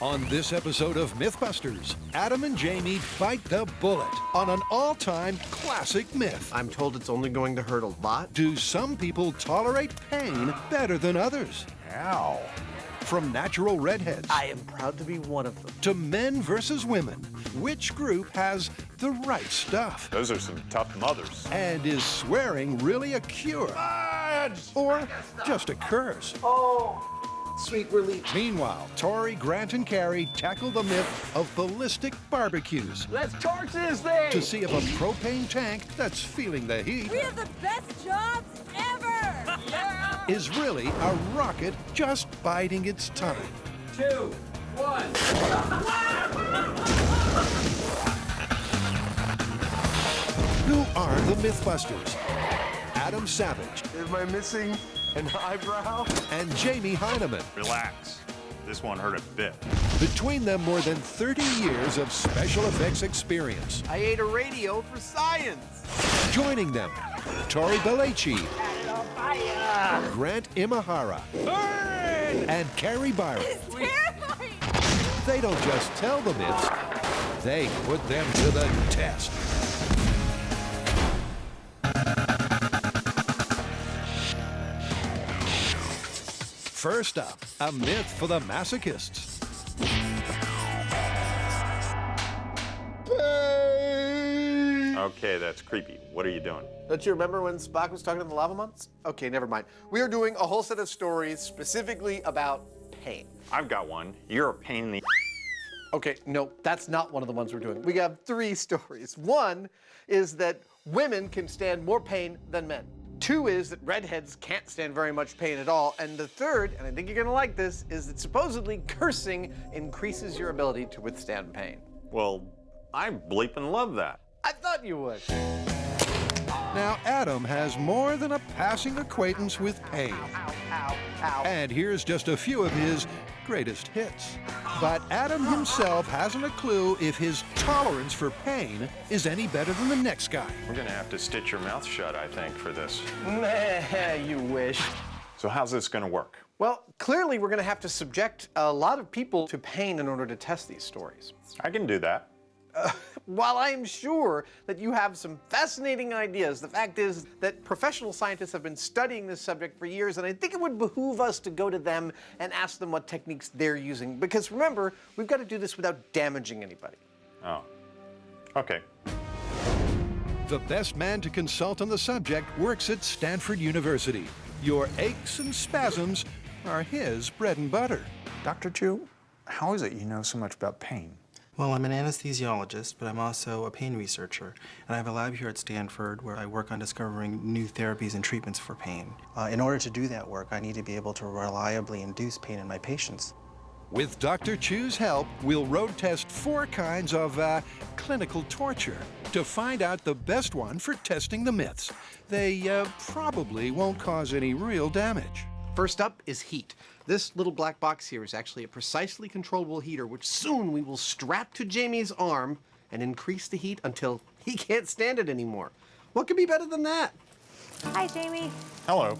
On this episode of MythBusters, Adam and Jamie bite the bullet on an all-time classic myth. I'm told it's only going to hurt a lot. Do some people tolerate pain better than others? Ow. From natural redheads I am proud to be one of them. to men versus women, which group has the right stuff? Those are some tough mothers. And is swearing really a cure? Or just a curse? Oh, sweet relief. Meanwhile, Tori, Grant, and Carrie tackle the myth of ballistic barbecues Let's torch this thing! to see if a propane tank that's feeling the heat We have the best jobs ever! Yeah! is really a rocket just biding its time. 2, 1. Who are the MythBusters? Adam Savage Am I missing an eyebrow? and Jamie Heineman. Relax. This won't hurt a bit. Between them, more than 30 years of special effects experience. I ate a radio for science. Joining them, Tori Belleci, Grant Imahara, and Carrie Byron. It's terrifying! They don't just tell the myths, they put them to the test. First up, a myth for the masochists. Okay, that's creepy. What are you doing? Don't you remember when Spock was talking to the lava monks? Okay, never mind. We are doing a whole set of stories specifically about pain. I've got one. You're a pain in the... Okay, no, that's not one of the ones we're doing. We have 3 stories. One is that women can stand more pain than men. 2 is that redheads can't stand very much pain at all. And the third, and I think you're gonna like this, is that supposedly cursing increases your ability to withstand pain. Well, I bleeping love that. I thought you would. Now, Adam has more than a passing acquaintance with pain. Ow, ow, ow. And here's just a few of his greatest hits. But Adam himself hasn't a clue if his tolerance for pain is any better than the next guy. We're gonna have to stitch your mouth shut, I think, for this. Meh, you wish. So how's this gonna work? Well, clearly we're gonna have to subject a lot of people to pain in order to test these stories. I can do that. While I am sure that you have some fascinating ideas, the fact is that professional scientists have been studying this subject for years, and I think it would behoove us to go to them and ask them what techniques they're using. Because remember, we've got to do this without damaging anybody. Oh. Okay. The best man to consult on the subject works at Stanford University. Your aches and spasms are his bread and butter. Dr. Chu, how is it you know so much about pain? Well, I'm an anesthesiologist, but I'm also a pain researcher. And I have a lab here at Stanford where I work on discovering new therapies and treatments for pain. In order to do that work, I need to be able to reliably induce pain in my patients. With Dr. Chu's help, we'll road test 4 kinds of clinical torture to find out the best one for testing the myths. They probably won't cause any real damage. First up is heat. This little black box here is actually a precisely controllable heater, which soon we will strap to Jamie's arm and increase the heat until he can't stand it anymore. What could be better than that? Hi, Jamie. Hello.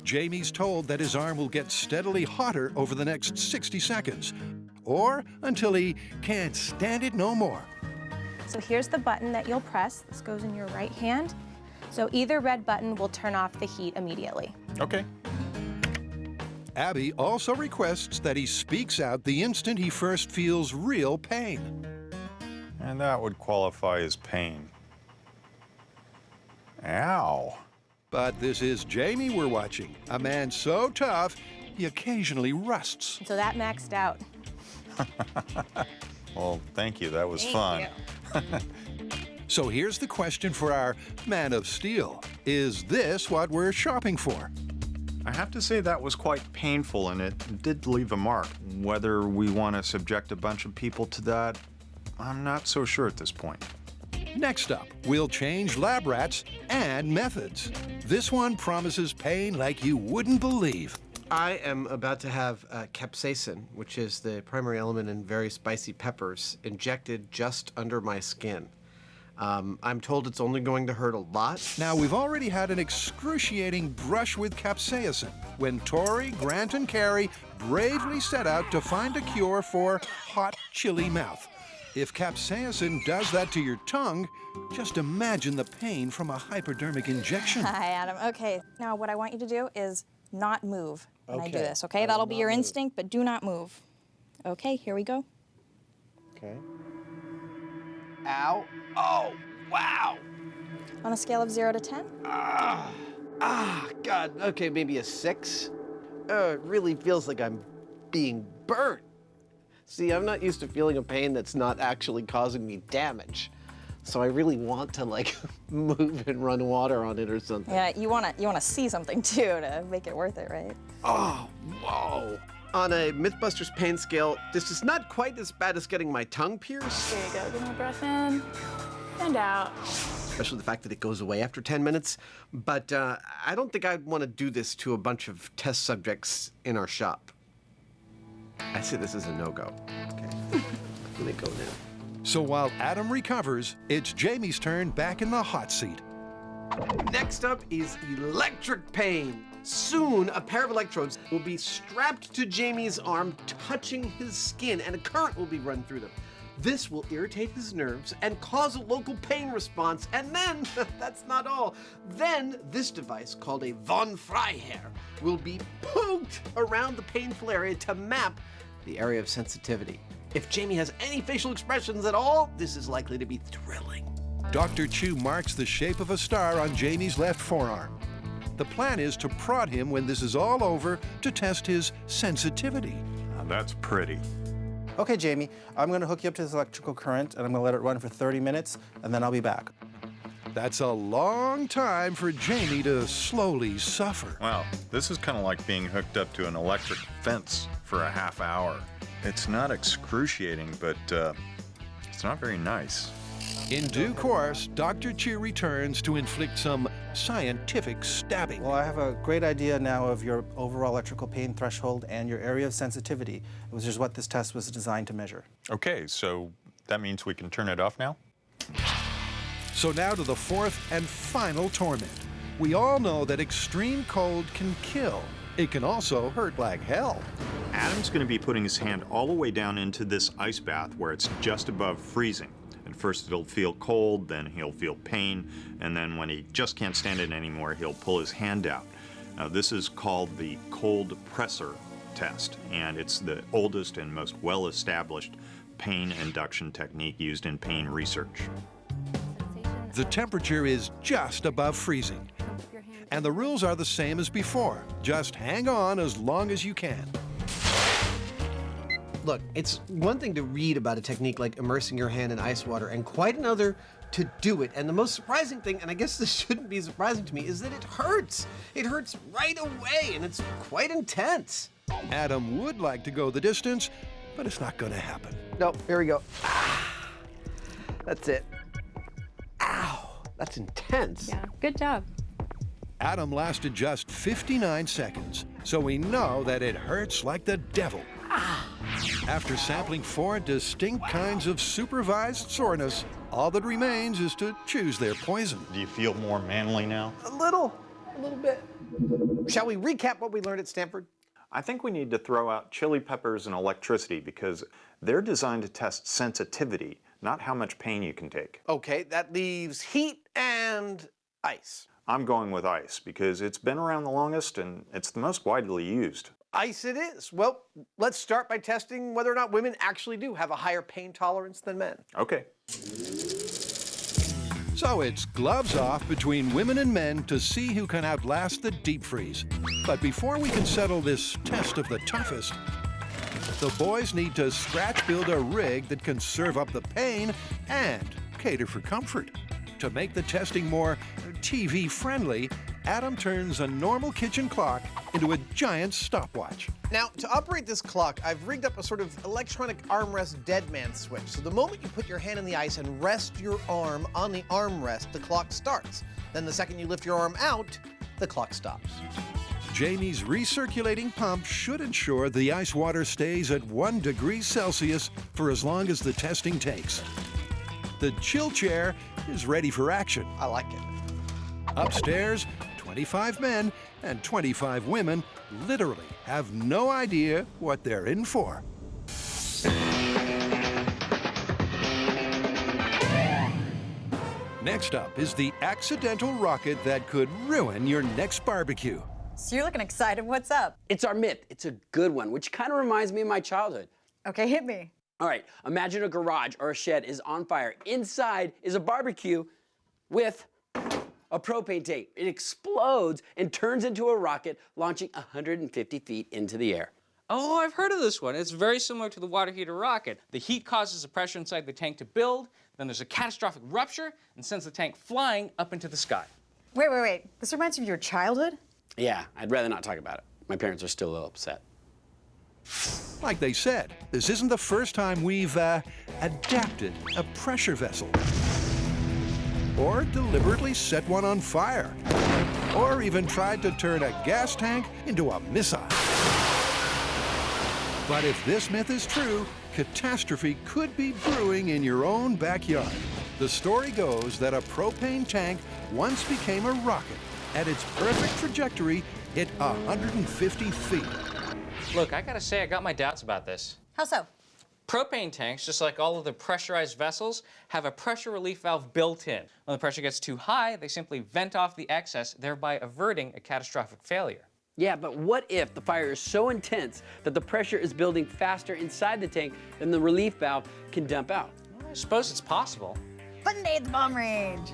Jamie's told that his arm will get steadily hotter over the next 60 seconds, or until he can't stand it no more. So here's the button that you'll press. This goes in your right hand. So either red button will turn off the heat immediately. Okay. Abby also requests that he speaks out the instant he first feels real pain. And that would qualify as pain. Ow. But this is Jamie we're watching, a man so tough, he occasionally rusts. So that maxed out. Well, thank you. That was fun. So here's the question for our man of steel. Is this what we're shopping for? I have to say that was quite painful, and it did leave a mark. Whether we want to subject a bunch of people to that, I'm not so sure at this point. Next up, we'll change lab rats and methods. This one promises pain like you wouldn't believe. I am about to have capsaicin, which is the primary element in very spicy peppers, injected just under my skin. I'm told it's only going to hurt a lot. Now, we've already had an excruciating brush with capsaicin when Tori, Grant, and Carrie bravely set out to find a cure for hot, chilly mouth. If capsaicin does that to your tongue, just imagine the pain from a hypodermic injection. Hi, Adam. Okay, now what I want you to do is not move when I do Okay. this, okay? I That'll will be not your move. instinct, but do not move. Okay, here we go. Okay. Ow. Oh, wow. On a scale of 0 to 10? God. Okay, maybe a 6. It really feels like I'm being burnt. See, I'm not used to feeling a pain that's not actually causing me damage. So I really want to, like, move and run water on it or something. Yeah, you wanna see something too to make it worth it, right? Oh, whoa. On a MythBusters pain scale, this is not quite as bad as getting my tongue pierced. There you go. Give me a breath in and out. Especially the fact that it goes away after 10 minutes. But I don't think I'd want to do this to a bunch of test subjects in our shop. I say this is a no-go. Okay. I'm gonna go now. So while Adam recovers, it's Jamie's turn back in the hot seat. Next up is electric pain. Soon, a pair of electrodes will be strapped to Jamie's arm, touching his skin, and a current will be run through them. This will irritate his nerves and cause a local pain response. And then, that's not all. Then, this device, called a von Freiherr, will be poked around the painful area to map the area of sensitivity. If Jamie has any facial expressions at all, this is likely to be thrilling. Dr. Chu marks the shape of a star on Jamie's left forearm. The plan is to prod him when this is all over to test his sensitivity. Now, that's pretty. Okay, Jamie, I'm going to hook you up to this electrical current, and I'm going to let it run for 30 minutes, and then I'll be back. That's a long time for Jamie to slowly suffer. Wow, this is kind of like being hooked up to an electric fence for a half hour. It's not excruciating, but it's not very nice. In due course, Dr. Chu returns to inflict some scientific stabbing. Well, I have a great idea now of your overall electrical pain threshold and your area of sensitivity, which is what this test was designed to measure. Okay, so that means we can turn it off now? So now to the fourth and final torment. We all know that extreme cold can kill. It can also hurt like hell. Adam's going to be putting his hand all the way down into this ice bath where it's just above freezing. At first it'll feel cold, then he'll feel pain, and then when he just can't stand it anymore, he'll pull his hand out. Now this is called the cold presser test, and it's the oldest and most well-established pain induction technique used in pain research. The temperature is just above freezing. And the rules are the same as before. Just hang on as long as you can. Look, it's one thing to read about a technique like immersing your hand in ice water, and quite another to do it. And the most surprising thing, and I guess this shouldn't be surprising to me, is that it hurts. It hurts right away, and it's quite intense. Adam would like to go the distance, but it's not going to happen. Nope, here we go. That's it. Ow, that's intense. Yeah, good job. Adam lasted just 59 seconds, so we know that it hurts like the devil. After sampling 4 distinct kinds of supervised soreness, all that remains is to choose their poison. Do you feel more manly now? A little bit. Shall we recap what we learned at Stanford? I think we need to throw out chili peppers and electricity because they're designed to test sensitivity, not how much pain you can take. Okay, that leaves heat and ice. I'm going with ice because it's been around the longest and it's the most widely used. Ice it is. Well, let's start by testing whether or not women actually do have a higher pain tolerance than men. Okay. So it's gloves off between women and men to see who can outlast the deep freeze. But before we can settle this test of the toughest, the boys need to scratch build a rig that can serve up the pain and cater for comfort. To make the testing more TV friendly, Adam turns a normal kitchen clock into a giant stopwatch. Now, to operate this clock, I've rigged up a sort of electronic armrest dead man switch. So the moment you put your hand in the ice and rest your arm on the armrest, the clock starts. Then the second you lift your arm out, the clock stops. Jamie's recirculating pump should ensure the ice water stays at 1 degree Celsius for as long as the testing takes. The chill chair is ready for action. I like it. Upstairs, 25 men and 25 women literally have no idea what they're in for. Next up is the accidental rocket that could ruin your next barbecue. So you're looking excited. What's up? It's our myth. It's a good one, which kind of reminds me of my childhood. Okay, hit me. All right, imagine a garage or a shed is on fire. Inside is a barbecue with a propane tank. It explodes and turns into a rocket, launching 150 feet into the air. Oh, I've heard of this one. It's very similar to the water heater rocket. The heat causes the pressure inside the tank to build, then there's a catastrophic rupture and sends the tank flying up into the sky. Wait. This reminds you of your childhood? Yeah, I'd rather not talk about it. My parents are still a little upset. Like they said, this isn't the first time we've adapted a pressure vessel, or deliberately set one on fire, or even tried to turn a gas tank into a missile. But if this myth is true, catastrophe could be brewing in your own backyard. The story goes that a propane tank once became a rocket. At its perfect trajectory, hit 150 feet. Look, I gotta say, I got my doubts about this. How so? Propane tanks, just like all of the pressurized vessels, have a pressure relief valve built in. When the pressure gets too high, they simply vent off the excess, thereby averting a catastrophic failure. Yeah, but what if the fire is so intense that the pressure is building faster inside the tank than the relief valve can dump out? I suppose it's possible. Button-Day at the bomb range.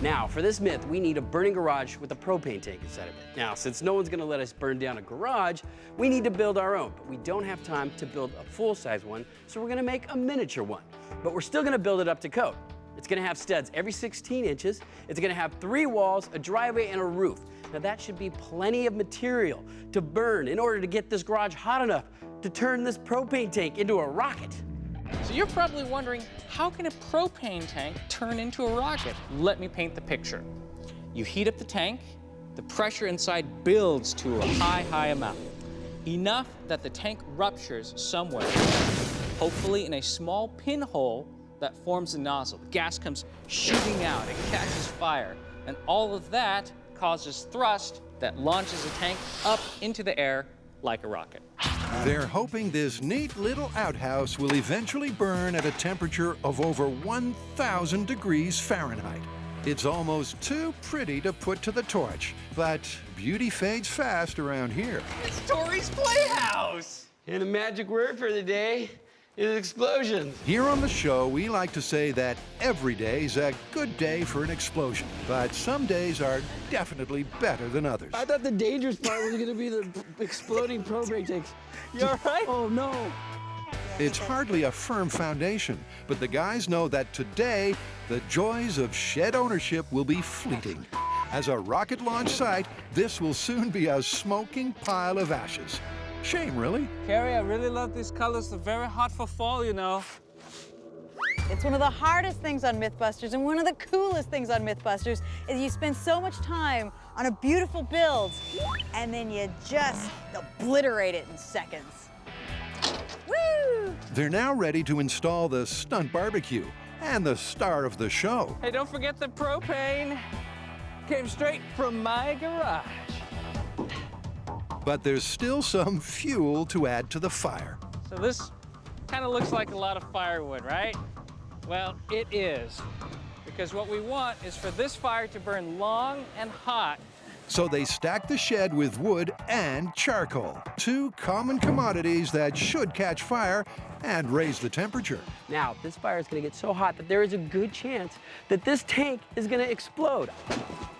Now, for this myth, we need a burning garage with a propane tank inside of it. Now, since no one's gonna let us burn down a garage, we need to build our own, but we don't have time to build a full-size one, so we're gonna make a miniature one. But we're still gonna build it up to code. It's gonna have studs every 16 inches, it's gonna have 3 walls, a driveway, and a roof. Now that should be plenty of material to burn in order to get this garage hot enough to turn this propane tank into a rocket. So you're probably wondering, how can a propane tank turn into a rocket? Let me paint the picture. You heat up the tank, the pressure inside builds to a high amount. Enough that the tank ruptures somewhere, hopefully in a small pinhole that forms a nozzle. The gas comes shooting out, it catches fire, and all of that causes thrust that launches the tank up into the air like a rocket. They're hoping this neat little outhouse will eventually burn at a temperature of over 1,000 degrees Fahrenheit. It's almost too pretty to put to the torch, but beauty fades fast around here. It's Tori's Playhouse! And a magic word for the day is explosions. Here on the show, we like to say that every day's a good day for an explosion, but some days are definitely better than others. I thought the dangerous part was gonna be the exploding propane tanks. You all right? Oh no. It's hardly a firm foundation, but the guys know that today, the joys of shed ownership will be fleeting. As a rocket launch site, this will soon be a smoking pile of ashes. Shame, really. Carrie, I really love these colors. They're very hot for fall, you know. It's one of the hardest things on MythBusters, and one of the coolest things on MythBusters is you spend so much time on a beautiful build, and then you just obliterate it in seconds. Woo! They're now ready to install the stunt barbecue and the star of the show. Hey, don't forget the propane. Came straight from my garage. But there's still some fuel to add to the fire. So this kind of looks like a lot of firewood, right? Well, it is. Because what we want is for this fire to burn long and hot. So they stack the shed with wood and charcoal, 2 common commodities that should catch fire and raise the temperature. Now, this fire is gonna get so hot that there is a good chance that this tank is gonna explode.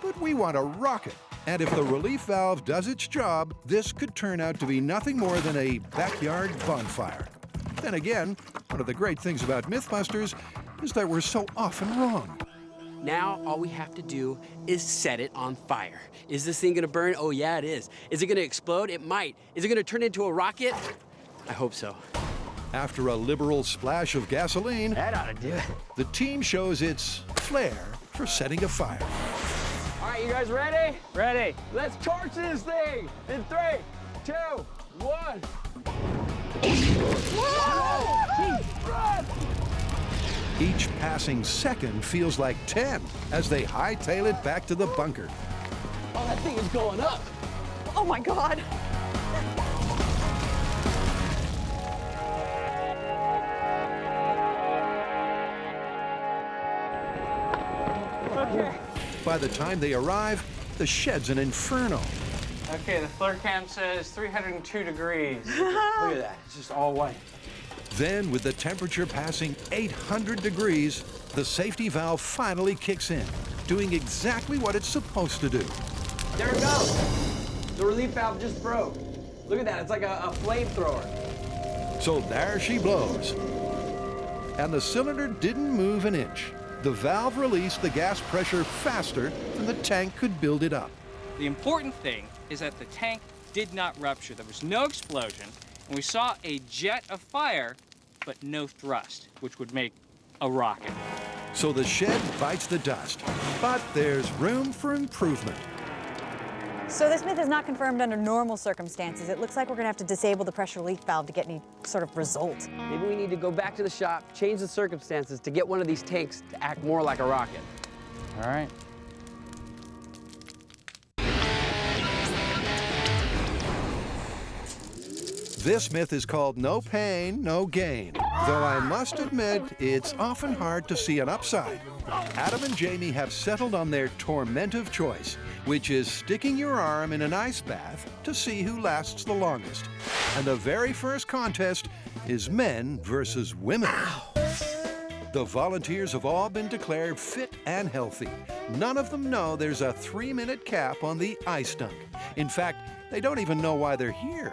But we want a rocket. And if the relief valve does its job, this could turn out to be nothing more than a backyard bonfire. Then again, one of the great things about MythBusters is that we're so often wrong. Now, all we have to do is set it on fire. Is this thing gonna burn? Oh yeah, it is. Is it gonna explode? It might. Is it gonna turn into a rocket? I hope so. After a liberal splash of gasoline, That ought to do it. the team shows its flair for setting a fire. All right, you guys ready? Ready? Let's torch this thing in 3, 2, 1. Each passing second feels like 10 as they hightail it back to the bunker. Oh, that thing is going up. Oh my God. Okay. By the time they arrive, the shed's an inferno. Okay, the floor cam says 302 degrees. Look at that. It's just all white. Then, with the temperature passing 800 degrees, the safety valve finally kicks in, doing exactly what it's supposed to do. There it goes. The relief valve just broke. Look at that. It's like a flamethrower. So there she blows. And the cylinder didn't move an inch. The valve released the gas pressure faster than the tank could build it up. The important thing is that the tank did not rupture. There was no explosion, and we saw a jet of fire, but no thrust, which would make a rocket. So the shed bites the dust, but there's room for improvement. So this myth is not confirmed under normal circumstances. It looks like we're gonna have to disable the pressure relief valve to get any sort of result. Maybe we need to go back to the shop, change the circumstances to get one of these tanks to act more like a rocket. All right. This myth is called no pain, no gain. Though I must admit, it's often hard to see an upside. Adam and Jamie have settled on their tormentive choice, which is sticking your arm in an ice bath to see who lasts the longest. And the very first contest is men versus women. The volunteers have all been declared fit and healthy. None of them know there's a 3-minute cap on the ice dunk. In fact, they don't even know why they're here.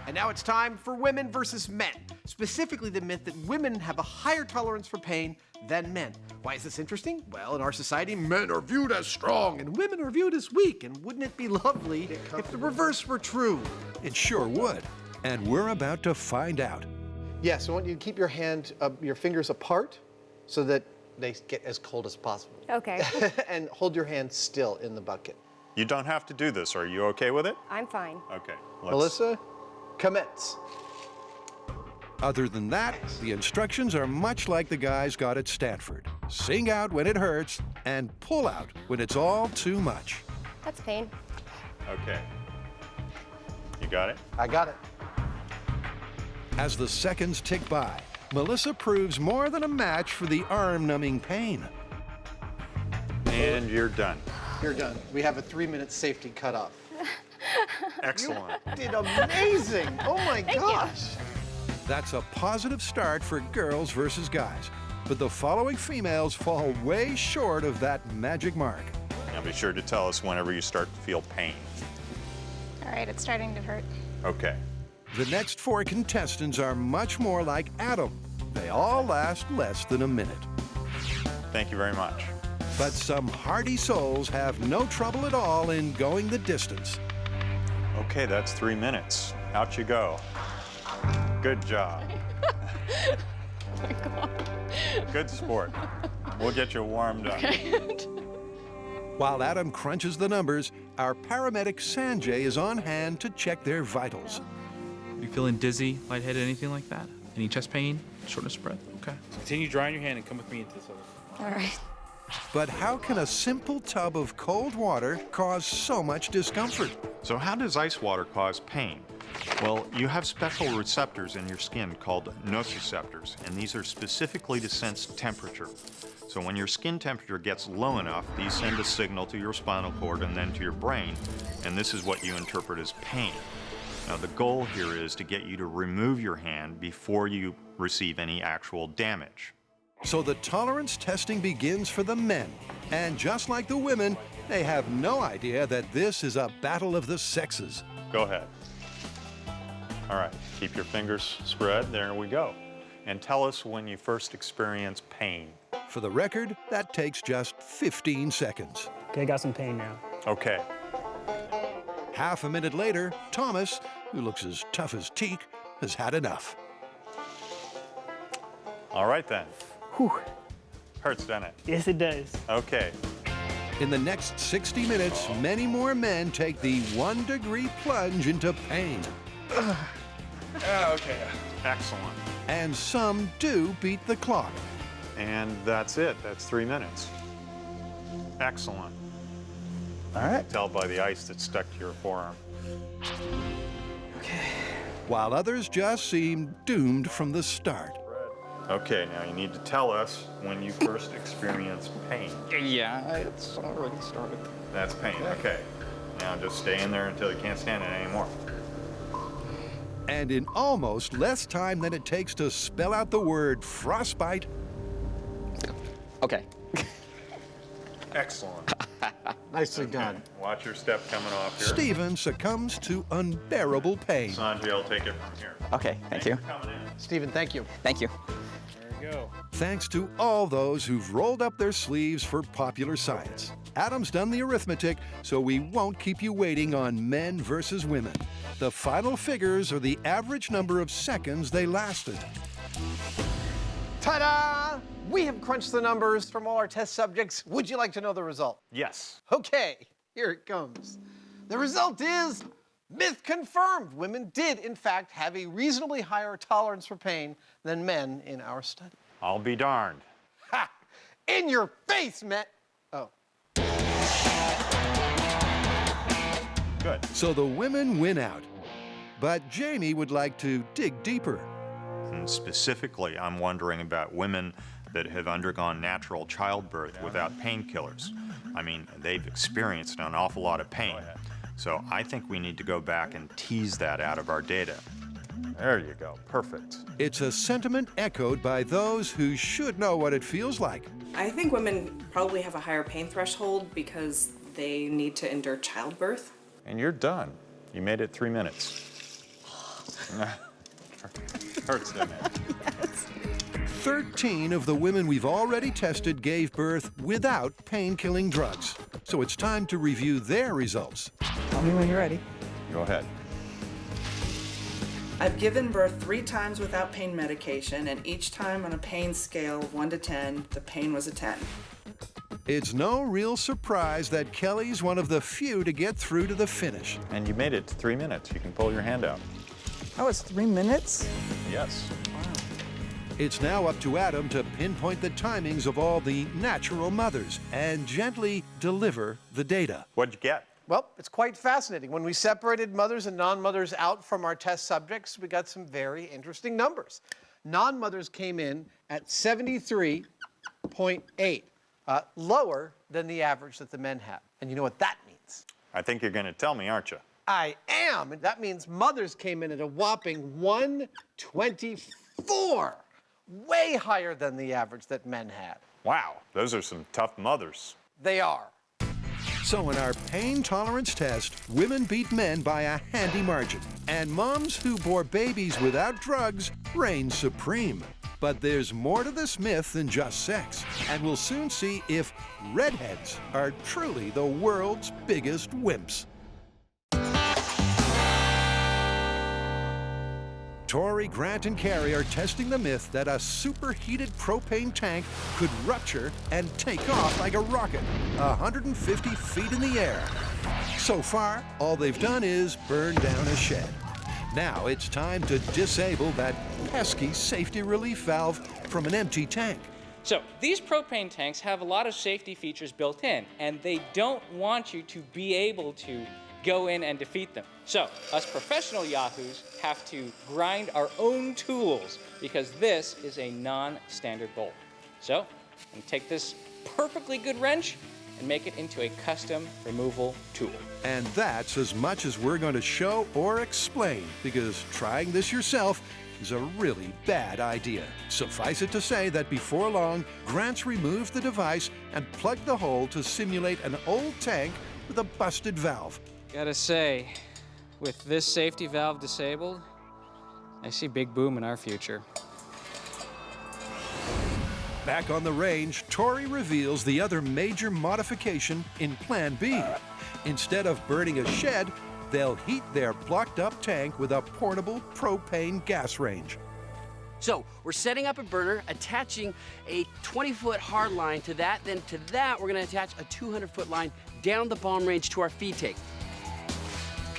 And now it's time for women versus men, specifically the myth that women have a higher tolerance for pain than men. Why is this interesting? Well, in our society, men are viewed as strong and women are viewed as weak. And wouldn't it be lovely if the reverse were true? It sure would. And we're about to find out. Yes, I want you to keep your fingers apart so that they get as cold as possible. Okay. And hold your hand still in the bucket. You don't have to do this. Are you okay with it? I'm fine. Okay. Melissa, commence. Other than that, the instructions are much like the guys got at Stanford. Sing out when it hurts and pull out when it's all too much. That's pain. Okay. You got it? I got it. As the seconds tick by, Melissa proves more than a match for the arm-numbing pain. And you're done. You're done. We have a 3-minute safety cutoff. Excellent. You did amazing. Oh my gosh. That's a positive start for girls versus guys. But the following females fall way short of that magic mark. Now be sure to tell us whenever you start to feel pain. All right, it's starting to hurt. Okay. The next 4 contestants are much more like Adam. They all last less than a minute. Thank you very much. But some hardy souls have no trouble at all in going the distance. Okay, that's 3 minutes. Out you go. Good job. Oh my God. Good sport. We'll get you warmed up. While Adam crunches the numbers, our paramedic Sanjay is on hand to check their vitals. Are you feeling dizzy, lightheaded, anything like that? Any chest pain, shortness of breath? Okay. Continue drying your hand and come with me into this other. All right. But how can a simple tub of cold water cause so much discomfort? So how does ice water cause pain? Well, you have special receptors in your skin called nociceptors, and these are specifically to sense temperature. So when your skin temperature gets low enough, these send a signal to your spinal cord and then to your brain, and this is what you interpret as pain. Now the goal here is to get you to remove your hand before you receive any actual damage. So the tolerance testing begins for the men. And just like the women, they have no idea that this is a battle of the sexes. Go ahead. All right, keep your fingers spread. There we go. And tell us when you first experience pain. For the record, that takes just 15 seconds. Okay, I got some pain now. Okay. Half a minute later, Thomas, who looks as tough as teak, has had enough. All right then. Whew. Hurts, doesn't it? Yes, it does. Okay. In the next 60 minutes, many more men take the 1-degree plunge into pain. Okay. Excellent. And some do beat the clock. And that's it. That's 3 minutes. Excellent. All right. Tell by the ice that's stuck to your forearm. While others just seem doomed from the start. Okay, now you need to tell us when you first experienced pain. Yeah, it's already started. That's pain, okay. Now just stay in there until you can't stand it anymore. And in almost less time than it takes to spell out the word frostbite. Okay. Excellent. Nicely done. Watch your step coming off here. Stephen succumbs to unbearable pain. Sanjay will take it from here. Okay, thank you. Coming in. Stephen, thank you. Thank you. There you go. Thanks to all those who've rolled up their sleeves for popular science. Adam's done the arithmetic, so we won't keep you waiting on men versus women. The final figures are the average number of seconds they lasted. Ta-da! We have crunched the numbers from all our test subjects. Would you like to know the result? Yes. Okay, here it comes. The result is myth confirmed. Women did, in fact, have a reasonably higher tolerance for pain than men in our study. I'll be darned. Ha! In your face, Matt. Oh. Good. So the women win out. But Jamie would like to dig deeper. And specifically, I'm wondering about women that have undergone natural childbirth without painkillers. I mean, they've experienced an awful lot of pain. So I think we need to go back and tease that out of our data. There you go. Perfect. It's a sentiment echoed by those who should know what it feels like. I think women probably have a higher pain threshold because they need to endure childbirth. And you're done. You made it 3 minutes. Hurts, doesn't it? Yes. 13 of the women we've already tested gave birth without pain-killing drugs. So it's time to review their results. Tell me when you're ready. Go ahead. I've given birth 3 times without pain medication, and each time on a pain scale of 1 to 10, the pain was a 10. It's no real surprise that Kelly's one of the few to get through to the finish. And you made it to 3 minutes. You can pull your hand out. Oh, it's 3 minutes? Yes. It's now up to Adam to pinpoint the timings of all the natural mothers and gently deliver the data. What'd you get? Well, it's quite fascinating. When we separated mothers and non-mothers out from our test subjects, we got some very interesting numbers. Non-mothers came in at 73.8, lower than the average that the men had. And you know what that means? I think you're going to tell me, aren't you? I am. And that means mothers came in at a whopping 124, way higher than the average that men had. Wow, those are some tough mothers. They are. So in our pain tolerance test, women beat men by a handy margin. And moms who bore babies without drugs reigned supreme. But there's more to this myth than just sex. And we'll soon see if redheads are truly the world's biggest wimps. Tori, Grant, and Carrie are testing the myth that a superheated propane tank could rupture and take off like a rocket, 150 feet in the air. So far, all they've done is burn down a shed. Now it's time to disable that pesky safety relief valve from an empty tank. So these propane tanks have a lot of safety features built in, and they don't want you to be able to go in and defeat them. So us professional yahoos have to grind our own tools because this is a non-standard bolt. So I'm gonna take this perfectly good wrench and make it into a custom removal tool. And that's as much as we're going to show or explain, because trying this yourself is a really bad idea. Suffice it to say that before long, Grant's removed the device and plugged the hole to simulate an old tank with a busted valve. Gotta say, with this safety valve disabled, I see big boom in our future. Back on the range, Tori reveals the other major modification in Plan B. Instead of burning a shed, they'll heat their blocked-up tank with a portable propane gas range. So we're setting up a burner, attaching a 20-foot hard line to that. Then to that, we're going to attach a 200-foot line down the bomb range to our feed tank.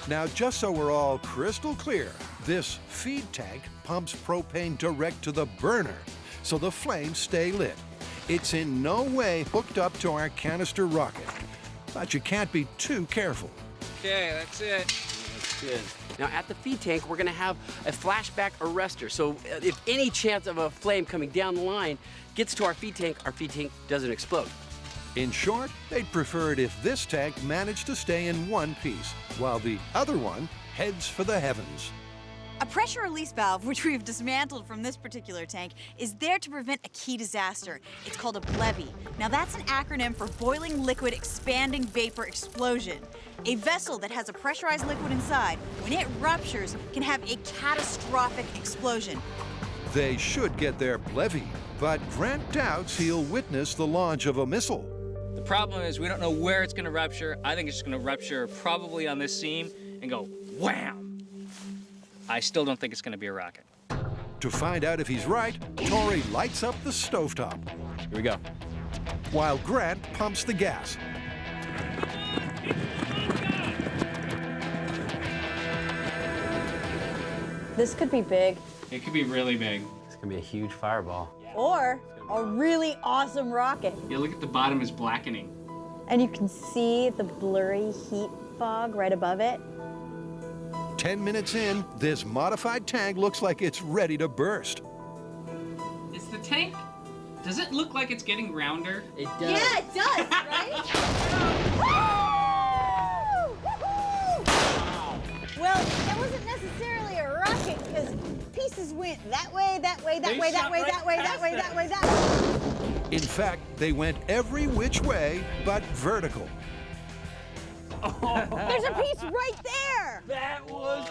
Now, just so we're all crystal clear, this feed tank pumps propane direct to the burner. so the flames stay lit. It's in no way hooked up to our canister rocket, but you can't be too careful. Okay, that's it. That's good. Now at the feed tank, we're gonna have a flashback arrestor. So if any chance of a flame coming down the line gets to our feed tank doesn't explode. In short, they'd prefer it if this tank managed to stay in one piece, while the other one heads for the heavens. A pressure release valve, which we've dismantled from this particular tank, is there to prevent a key disaster. It's called a BLEVE. Now that's an acronym for Boiling Liquid Expanding Vapor Explosion. A vessel that has a pressurized liquid inside, when it ruptures, can have a catastrophic explosion. They should get their BLEVE, but Grant doubts he'll witness the launch of a missile. The problem is we don't know where it's gonna rupture. I think it's just gonna rupture probably on this seam and go wham! I still don't think it's gonna be a rocket. To find out if he's right, Tori lights up the stovetop, Here we go. while Grant pumps the gas. This could be big. It could be really big. It's gonna be a huge fireball. Or a really awesome rocket. Yeah, look at the bottom is blackening. And you can see the blurry heat fog right above it. 10 minutes in, this modified tank looks like it's ready to burst. Is the tank, does it look like it's getting rounder? It does. Yeah, it does, right? Well, that wasn't necessarily a rocket because pieces went that way, that way, that way, that way, that way, that way, that way, that way. In fact, they went every which way but vertical. There's a piece right there. That was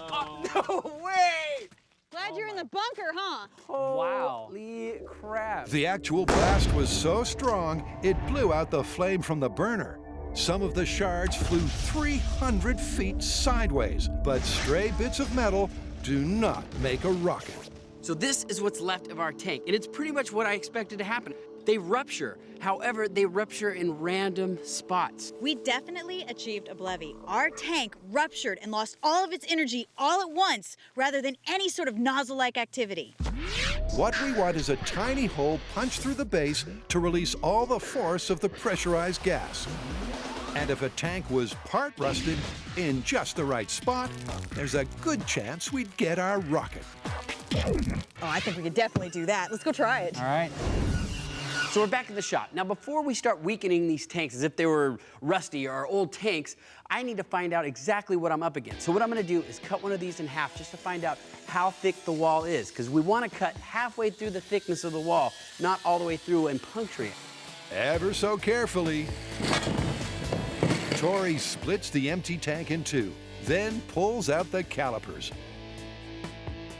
no way! Glad you're in the bunker, huh? Wow. Holy crap. The actual blast was so strong, it blew out the flame from the burner. Some of the shards flew 300 feet sideways, but stray bits of metal do not make a rocket. So this is what's left of our tank, and it's pretty much what I expected to happen. They rupture. However, they rupture in random spots. We definitely achieved a BLEVE. Our tank ruptured and lost all of its energy all at once, rather than any sort of nozzle-like activity. What we want is a tiny hole punched through the base to release all the force of the pressurized gas. And if a tank was part rusted in just the right spot, there's a good chance we'd get our rocket. Oh, I think we could definitely do that. Let's go try it. All right. So we're back in the shop. Now, before we start weakening these tanks as if they were rusty or old tanks, I need to find out exactly what I'm up against. So what I'm gonna do is cut one of these in half just to find out how thick the wall is, because we wanna cut halfway through the thickness of the wall, not all the way through and puncturing it. Ever so carefully. Tori splits the empty tank in two, then pulls out the calipers.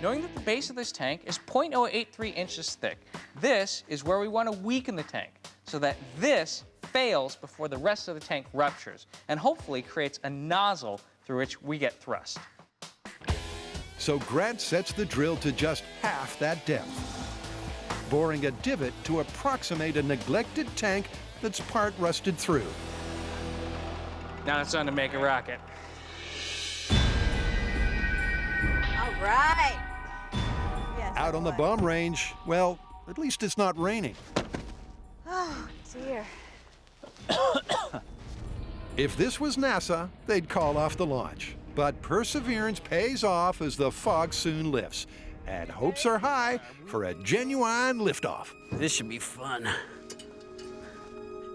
Knowing that the base of this tank is 0.083 inches thick, this is where we want to weaken the tank so that this fails before the rest of the tank ruptures and hopefully creates a nozzle through which we get thrust. So Grant sets the drill to just half that depth, boring a divot to approximate a neglected tank that's part rusted through. Now it's time to make a rocket. All right. Yes, Out on the bomb range, well, at least it's not raining. Oh, dear. If this was NASA, they'd call off the launch. But perseverance pays off as the fog soon lifts, and hopes are high for a genuine liftoff. This should be fun.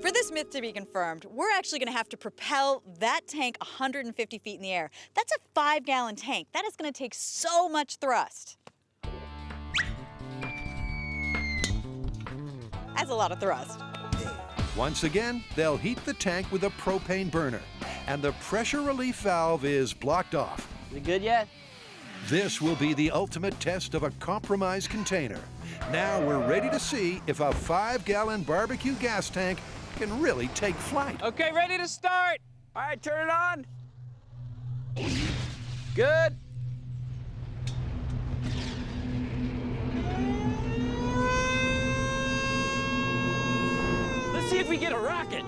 For this myth to be confirmed, we're actually going to have to propel that tank 150 feet in the air. That's a 5-gallon tank. That is going to take so much thrust. That's a lot of thrust. Once again, they'll heat the tank with a propane burner, and the pressure relief valve is blocked off. Is it good yet? This will be the ultimate test of a compromised container. Now we're ready to see if a 5-gallon barbecue gas tank can really take flight. Okay, ready to start. All right, turn it on. Good. Let's see if we get a rocket.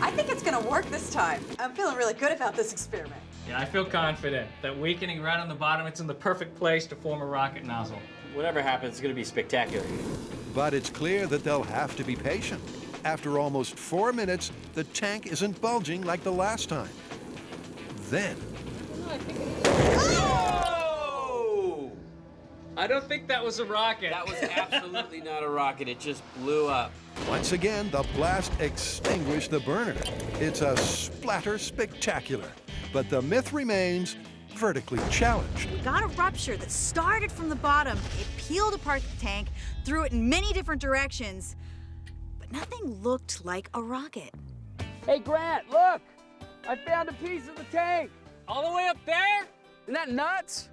I think it's going to work this time. I'm feeling really good about this experiment. Yeah, I feel confident that weakening right on the bottom, it's in the perfect place to form a rocket nozzle. Whatever happens, it's going to be spectacular. But it's clear that they'll have to be patient. After almost 4 minutes, the tank isn't bulging like the last time. Then... Oh! I don't think that was a rocket. That was absolutely not a rocket. It just blew up. once again, the blast extinguished the burner. It's a splatter spectacular. But the myth remains vertically challenged. We got a rupture that started from the bottom. It peeled apart the tank, threw it in many different directions, but nothing looked like a rocket. Hey, Grant, look! I found a piece of the tank. All the way up there? Isn't that nuts?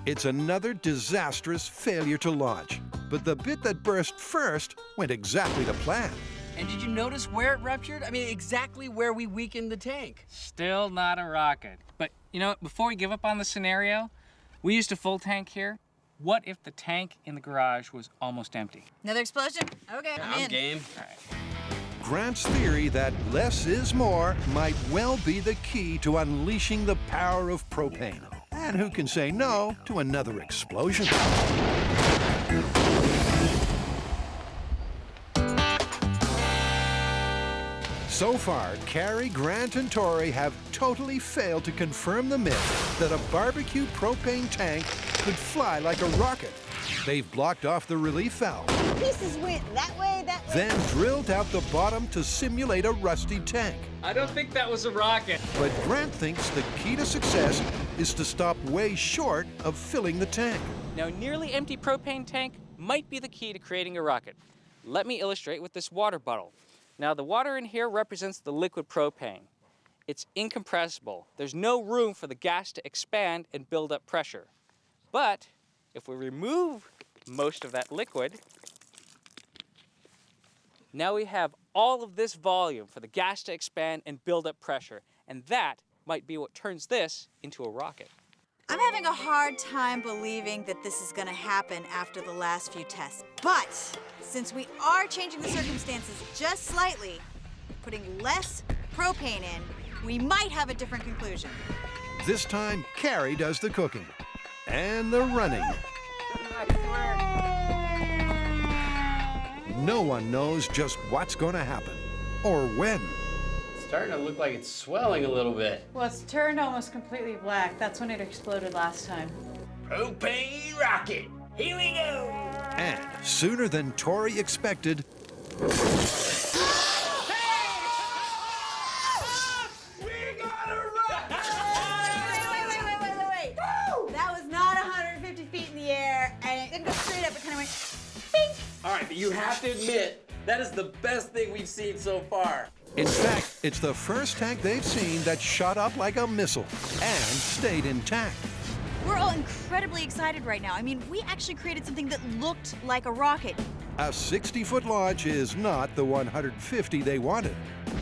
It's another disastrous failure to launch. But the bit that burst first went exactly to plan. And did you notice where it ruptured? I mean, exactly where we weakened the tank. Still not a rocket. But you know what, before we give up on the scenario, we used a full tank here. What if the tank in the garage was almost empty? Another explosion? Okay, I'm in. Game. All right. Grant's theory that less is more might well be the key to unleashing the power of propane. And who can say no to another explosion? So far, Carrie, Grant, and Tori have totally failed to confirm the myth that a barbecue propane tank could fly like a rocket. They've blocked off the relief valve, Pieces went that way, then drilled out the bottom to simulate a rusty tank. I don't think that was a rocket. But Grant thinks the key to success is to stop way short of filling the tank. Now, a nearly empty propane tank might be the key to creating a rocket. Let me illustrate with this water bottle. Now, the water in here represents the liquid propane. It's incompressible. There's no room for the gas to expand and build up pressure. But if we remove most of that liquid, now we have all of this volume for the gas to expand and build up pressure. And that might be what turns this into a rocket. I'm having a hard time believing that this is going to happen after the last few tests. But since we are changing the circumstances just slightly, putting less propane in, we might have a different conclusion. This time, Carrie does the cooking and the running. No one knows just what's going to happen or when. It's starting to look like it's swelling a little bit. Well, it's turned almost completely black. That's when it exploded last time. Propane rocket. Here we go. And sooner than Tori expected, Wait. That was not 150 feet in the air, and it didn't go straight up. It kind of went bing. All right, but you have to admit, that is the best thing we've seen so far. in fact, it's the first tank they've seen that shot up like a missile and stayed intact. We're all incredibly excited right now. I mean, we actually created something that looked like a rocket. A 60-foot launch is not the 150 they wanted,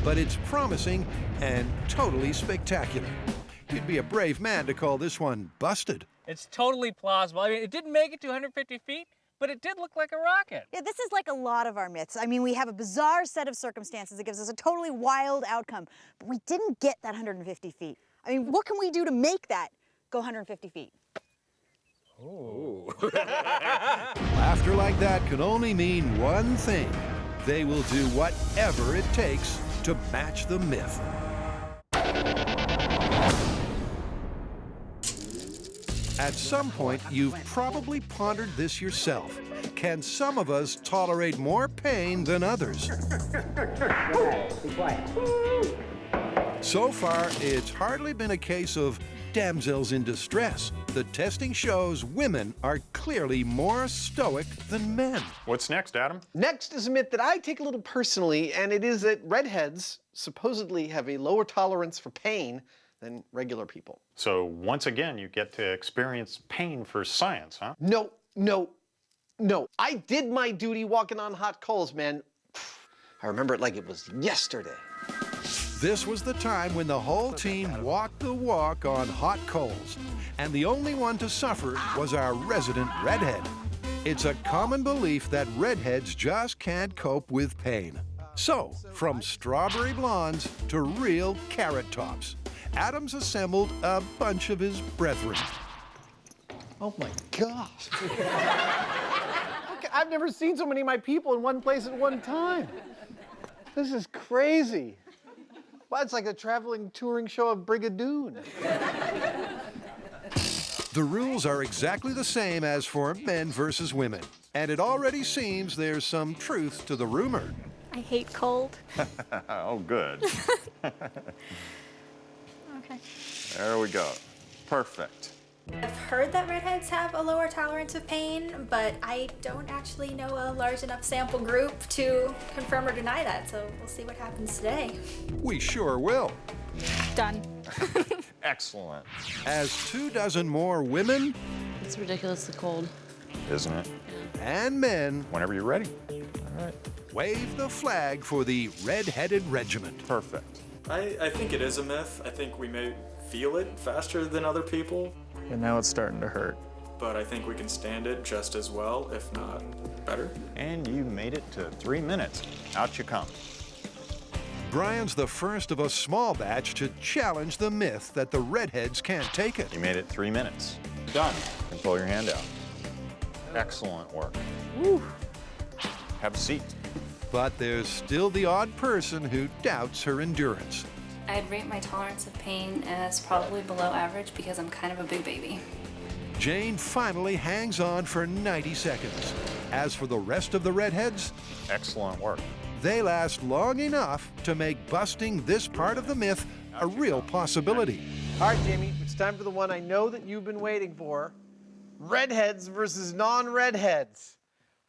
but it's promising and totally spectacular. You'd be a brave man to call this one busted. It's totally plausible. I mean, it didn't make it to 150 feet, but it did look like a rocket. Yeah, this is like a lot of our myths. I mean, we have a bizarre set of circumstances that gives us a totally wild outcome, but we didn't get that 150 feet. I mean, what can we do to make that go 150 feet? Ooh. Laughter like that can only mean one thing. They will do whatever it takes to match the myth. At some point, you've probably pondered this yourself. Can some of us tolerate more pain than others? Be quiet. So far, it's hardly been a case of damsels in distress. The testing shows women are clearly more stoic than men. What's next, Adam? Next is a myth that I take a little personally, and it is that redheads supposedly have a lower tolerance for pain than regular people. So once again, you get to experience pain for science, huh? No. I did my duty walking on hot coals, man. I remember it like it was yesterday. This was the time when the whole team walked the walk on hot coals, and the only one to suffer was our resident redhead. It's a common belief that redheads just can't cope with pain. So, from strawberry blondes to real carrot tops, Adams assembled a bunch of his brethren. Oh my gosh. I've never seen so many of my people in one place at one time. This is crazy. Well, it's like a traveling touring show of Brigadoon. The rules are exactly the same as for men versus women, and it already seems there's some truth to the rumor. I hate cold. Oh, good. Okay. There we go. Perfect. I've heard that redheads have a lower tolerance of pain, but I don't actually know a large enough sample group to confirm or deny that, so we'll see what happens today. We sure will. Done. Excellent. As 24 more women It's ridiculously cold. Isn't it? and men Whenever you're ready. All right. wave the flag for the Red-Headed Regiment. Perfect. I think it is a myth. I think we may feel it faster than other people. And now it's starting to hurt. But I think we can stand it just as well, if not better. And you made it to 3 minutes. Out you come. Brian's the first of a small batch to challenge the myth that the redheads can't take it. You made it 3 minutes. Done. And pull your hand out. Excellent work. Woo. Have a seat. But there's still the odd person who doubts her endurance. I'd rate my tolerance of pain as probably below average because I'm kind of a big baby. Jane finally hangs on for 90 seconds. As for the rest of the redheads, excellent work. They last long enough to make busting this part of the myth a real possibility. All right, Jamie, it's time for the one I know that you've been waiting for. Redheads versus non-redheads.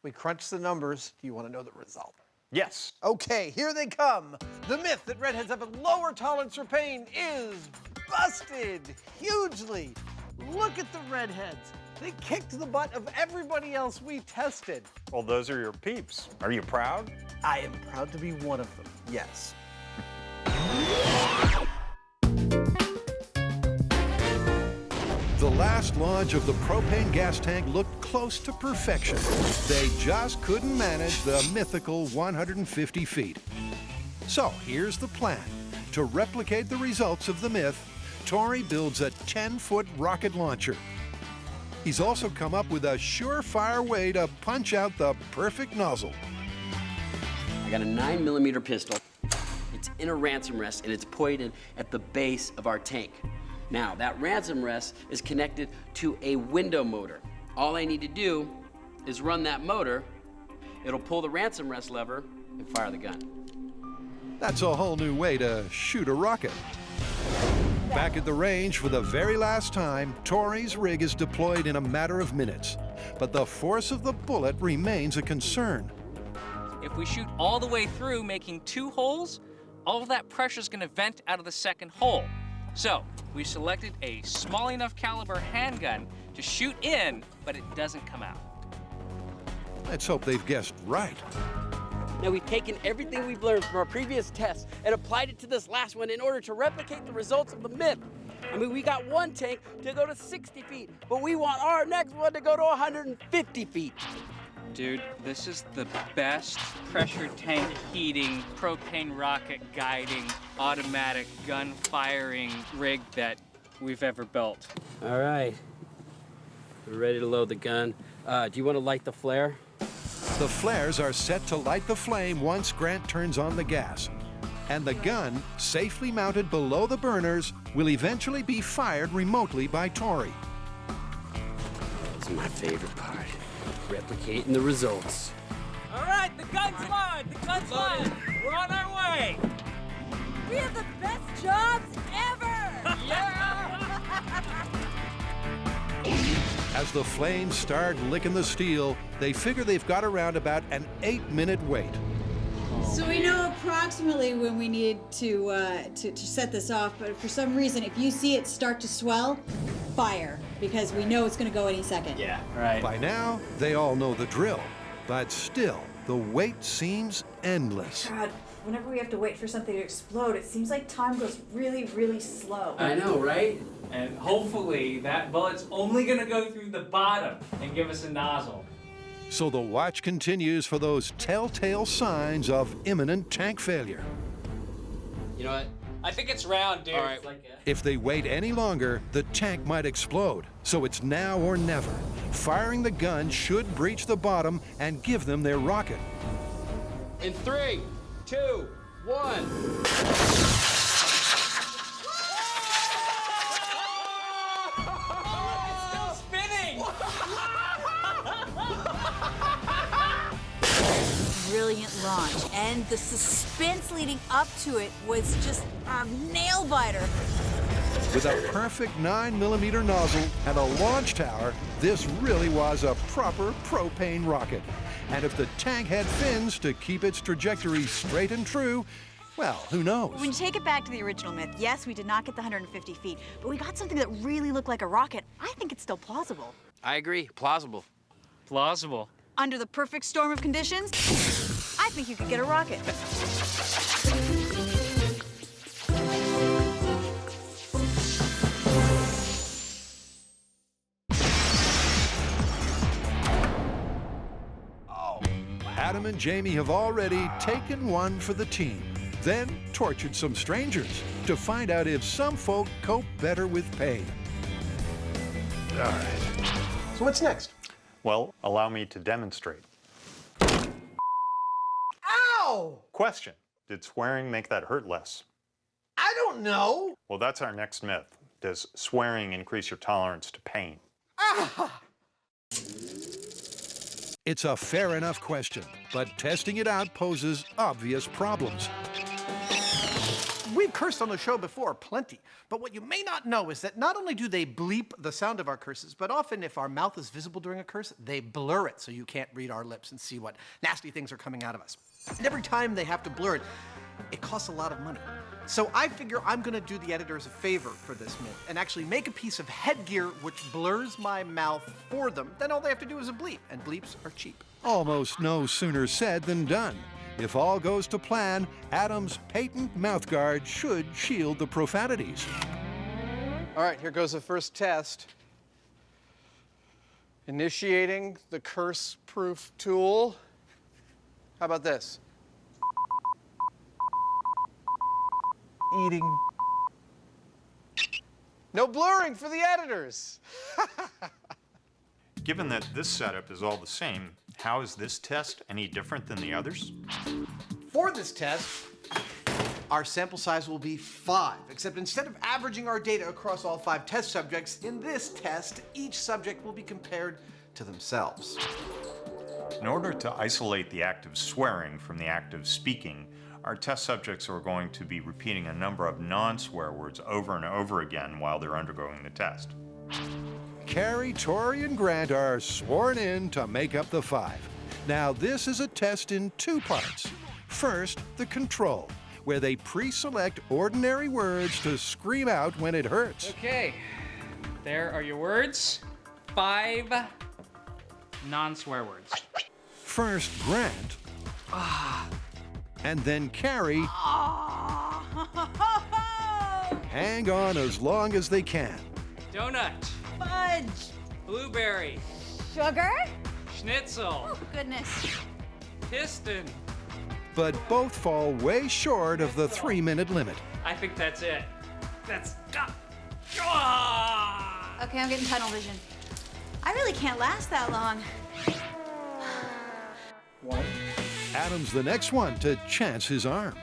We crunched the numbers. Do you want to know the result? Yes. Okay, here they come. The myth that redheads have a lower tolerance for pain is busted hugely. Look at the redheads. They kicked the butt of everybody else we tested. Well, those are your peeps. Are you proud? I am proud to be one of them, yes. The last launch of the propane gas tank looked close to perfection. They just couldn't manage the mythical 150 feet. So here's the plan. To replicate the results of the myth, Tori builds a 10-foot rocket launcher. He's also come up with a surefire way to punch out the perfect nozzle. I got a 9mm pistol. It's in a ransom rest and it's pointed at the base of our tank. Now, that ransom rest is connected to a window motor. All I need to do is run that motor. It'll pull the ransom rest lever and fire the gun. That's a whole new way to shoot a rocket. Back at the range for the very last time, Tori's rig is deployed in a matter of minutes. But the force of the bullet remains a concern. If we shoot all the way through, making 2 holes, all of that pressure is going to vent out of the second hole. So we selected a small enough caliber handgun to shoot in, but it doesn't come out. Let's hope they've guessed right. Now, we've taken everything we've learned from our previous tests and applied it to this last one in order to replicate the results of the myth. I mean, we got one tank to go to 60 feet, but we want our next one to go to 150 feet. Dude, this is the best pressure tank heating, propane rocket guiding, automatic gun firing rig that we've ever built. All right, we're ready to load the gun. Do you want to light the flare? The flares are set to light the flame once Grant turns on the gas. And the gun, safely mounted below the burners, will eventually be fired remotely by Tori. This is my favorite part, replicating the results. All right, the gun's loaded. The gun's loaded. We're on our way. We have the best jobs ever! As the flames start licking the steel, they figure they've got around about an 8-minute wait. So we know approximately when we need to set this off, but for some reason, if you see it start to swell, fire, because we know it's going to go any second. Yeah, right. By now, they all know the drill, but still, the wait seems endless. God, whenever we have to wait for something to explode, it seems like time goes really, really slow. I know, right? And hopefully that bullet's only gonna go through the bottom and give us a nozzle. So the watch continues for those telltale signs of imminent tank failure. You know what? I think it's round, dude. All right. If they wait any longer, the tank might explode. So it's now or never. Firing the gun should breach the bottom and give them their rocket. In 3, 2, 1. Brilliant launch, and the suspense leading up to it was just a nail biter. With a perfect 9mm nozzle and a launch tower, this really was a proper propane rocket. And if the tank had fins to keep its trajectory straight and true, well, who knows? When you take it back to the original myth, yes, we did not get the 150 feet, but we got something that really looked like a rocket. I think it's still plausible. I agree. Plausible. Plausible. Under the perfect storm of conditions, I think you could get a rocket. Adam and Jamie have already taken one for the team, then tortured some strangers to find out if some folk cope better with pain. All right. So what's next? Well, allow me to demonstrate. Ow! Question: did swearing make that hurt less? I don't know. Well, that's our next myth. Does swearing increase your tolerance to pain? Ah! It's a fair enough question, but testing it out poses obvious problems. We've cursed on the show before, plenty. But what you may not know is that not only do they bleep the sound of our curses, but often if our mouth is visible during a curse, they blur it so you can't read our lips and see what nasty things are coming out of us. And every time they have to blur it, it costs a lot of money. So I figure I'm gonna do the editors a favor for this myth and actually make a piece of headgear which blurs my mouth for them. Then all they have to do is a bleep, and bleeps are cheap. Almost no sooner said than done. If all goes to plan, Adam's patent mouthguard should shield the profanities. All right, here goes the first test. Initiating the curse-proof tool. How about this? Eating. No blurring for the editors. Given that this setup is all the same, how is this test any different than the others? For this test, our sample size will be 5, except instead of averaging our data across all 5 test subjects, in this test, each subject will be compared to themselves. In order to isolate the act of swearing from the act of speaking, our test subjects are going to be repeating a number of non-swear words over and over again while they're undergoing the test. Carrie, Tori, and Grant are sworn in to make up the 5. Now, this is a test in 2 parts. First, the control, where they pre-select ordinary words to scream out when it hurts. Okay, there are your words. 5 non-swear words. First, Grant, and then Carrie, hang on as long as they can. Donut. Fudge. Blueberry. Sugar? Schnitzel. Oh, goodness. Piston. But both fall way short of the 3-minute limit. I think that's it. That's... Okay, I'm getting tunnel vision. I really can't last that long. 1. Adam's the next one to chance his arm.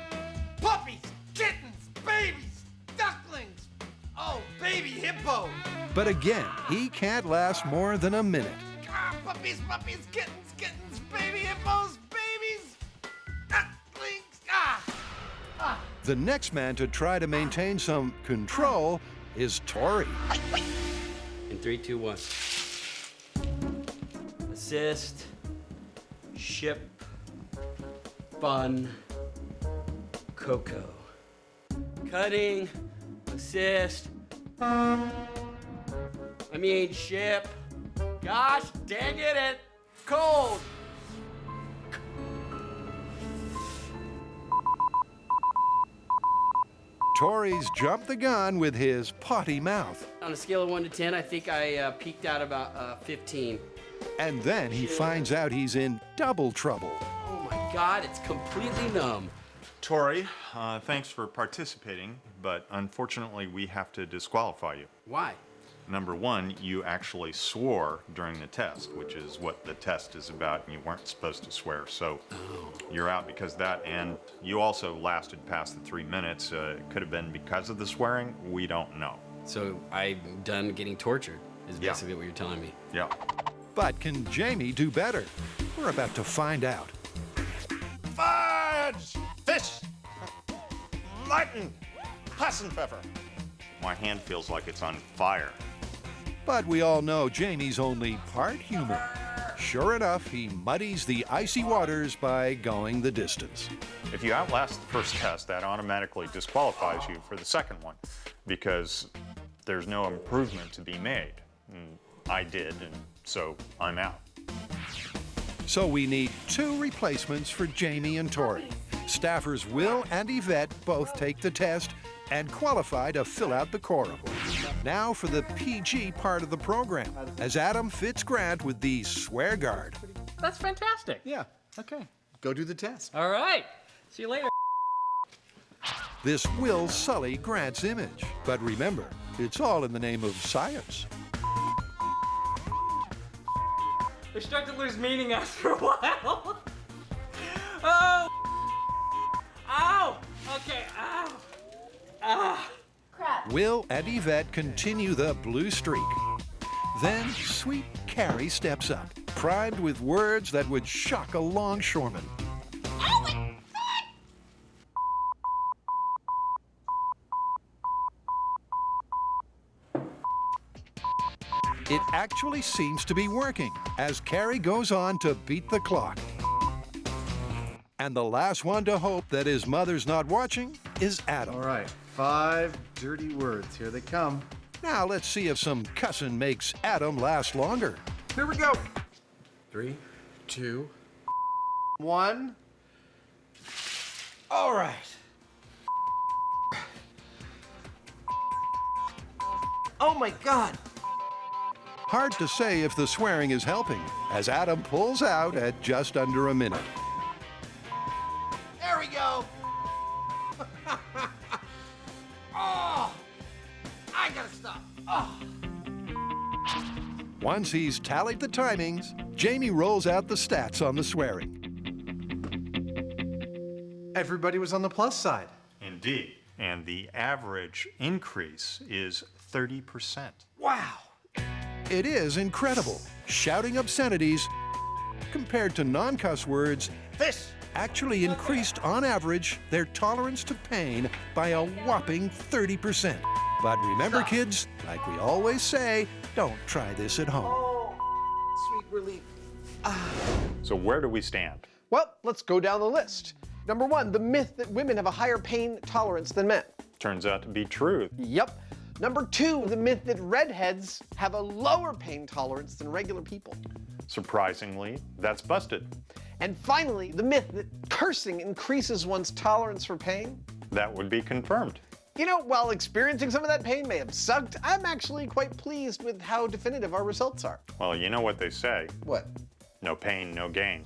Puppies, kittens, babies, ducklings. Oh, baby hippo. But again, he can't last more than a minute. Ah, puppies, puppies, kittens, kittens, baby hippos, babies, ducklings. Ah. The next man to try to maintain some control is Tori. In 3, 2, 1. Assist. Ship. Bun. Cocoa. Cutting. Assist. Ship. Gosh dang it, cold. Tori's jumped the gun with his potty mouth. On a scale of 1 to 10, I think I peaked out about 15. And then he finds out he's in double trouble. Oh my God, it's completely numb. Tori, thanks for participating, but unfortunately we have to disqualify you. Why? Number one, you actually swore during the test, which is what the test is about, and you weren't supposed to swear. So you're out because of that, and you also lasted past the 3 minutes. It could have been because of the swearing. We don't know. So I'm done getting tortured, is basically what you're telling me. Yeah. But can Jamie do better? We're about to find out. Fudge! Fish! Mutton! Hassenpfeffer! My hand feels like it's on fire. But we all know Jamie's only part human. Sure enough, he muddies the icy waters by going the distance. If you outlast the first test, that automatically disqualifies you for the second one because there's no improvement to be made. And I did, and so I'm out. So we need 2 replacements for Jamie and Tori. Staffers Will and Yvette both take the test and qualify to fill out the core report. Now for the PG part of the program, as Adam fits Grant with the swear guard. That's fantastic. Yeah. Okay. Go do the test. All right. See you later. This will sully Grant's image. But remember, it's all in the name of science. They start to lose meaning after a while. Oh! Ow! Okay, ow! Ah! Crap. Will and Yvette continue the blue streak. Then sweet Carrie steps up, primed with words that would shock a longshoreman. Oh my God! It actually seems to be working as Carrie goes on to beat the clock. And the last one to hope that his mother's not watching is Adam. All right, 5 dirty words. Here they come. Now let's see if some cussing makes Adam last longer. Here we go. 3, 2, 1. All right. Oh my God. Hard to say if the swearing is helping, as Adam pulls out at just under a minute. There we go. Oh, I gotta stop. Oh. Once he's tallied the timings, Jamie rolls out the stats on the swearing. Everybody was on the plus side. Indeed. And the average increase is 30%. Wow. It is incredible. Shouting obscenities, compared to non-cuss words, Fish! actually increased on average their tolerance to pain by a whopping 30%. But remember, kids, like we always say, don't try this at home. Oh, sweet relief. So where do we stand? Well, let's go down the list. Number 1, the myth that women have a higher pain tolerance than men. Turns out to be true. Yep. Number 2, the myth that redheads have a lower pain tolerance than regular people. Surprisingly, that's busted. And finally, the myth that cursing increases one's tolerance for pain. That would be confirmed. You know, while experiencing some of that pain may have sucked, I'm actually quite pleased with how definitive our results are. Well, you know what they say. What? No pain, no gain.